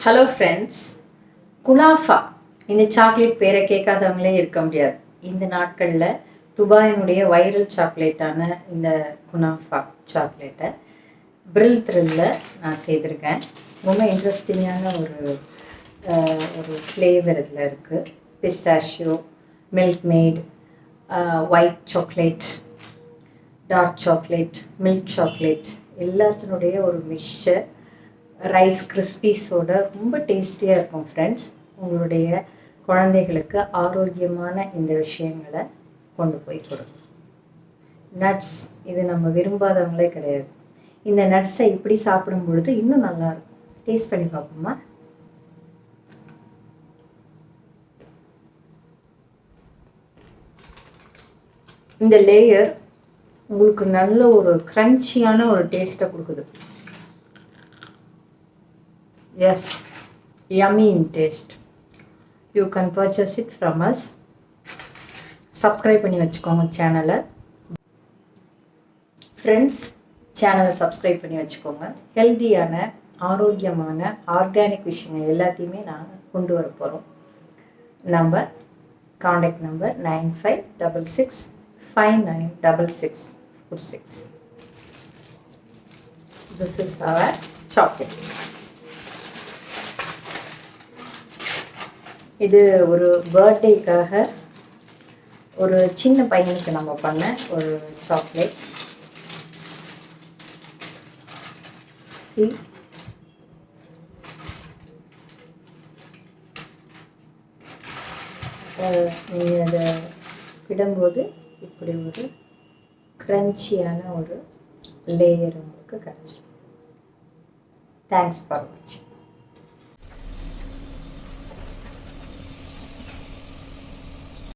Hello friends, kunafa இந்த chocolate பேரை கேட்காதவங்களே இருக்க முடியாது. இந்த நாட்களில் துபாயினுடைய வைரல் சாக்லேட்டான இந்த குனாஃபா சாக்லேட்டை பிரில் த்ரில்லில் நான் செய்திருக்கேன். ரொம்ப இன்ட்ரெஸ்டிங்கான ஒரு ஃப்ளேவர் இதில் இருக்குது. Pistachio, milk maid, white chocolate, dark chocolate, milk chocolate எல்லாத்தினுடைய ஒரு மிக்சர். ரைஸ் கிறிஸ்பீஸோட ரொம்ப டேஸ்டியாக இருக்கும் ஃப்ரெண்ட்ஸ். உங்களுடைய குழந்தைகளுக்கு ஆரோக்கியமான இந்த விஷயங்களை கொண்டு போய் கொடுங்க. நட்ஸ் இது நம்ம விரும்பாதவங்களே கிடையாது. இந்த நட்ஸை இப்படி சாப்பிடும் பொழுது இன்னும் நல்லாயிருக்கும். டேஸ்ட் பண்ணி பார்ப்போமா? இந்த லேயர் உங்களுக்கு நல்ல ஒரு க்ரன்ச்சியான ஒரு டேஸ்ட்டை கொடுக்குது. Yes, yummy in taste. You can purchase it from us. Subscribe பண்ணி வச்சுக்கோங்க சேனலை. ஃப்ரெண்ட்ஸ், சேனலை சப்ஸ்கிரைப் பண்ணி வச்சுக்கோங்க. ஹெல்த்தியான, ஆரோக்கியமான, ஆர்கானிக் விஷயங்கள் எல்லாத்தையுமே நாங்கள் கொண்டு வர போகிறோம். Contact number 9566596646. This is our chocolate. இது ஒரு பர்த்டேக்காக ஒரு சின்ன பையனுக்கு நம்ம பண்ண ஒரு சாக்லேட். நீங்கள் அதை விடும்போது இப்படி ஒரு க்ரன்ச்சியான ஒரு லேயர் உங்களுக்கு கிடச்சிடும். தேங்க்ஸ் ஃபார் வாட்சிங்.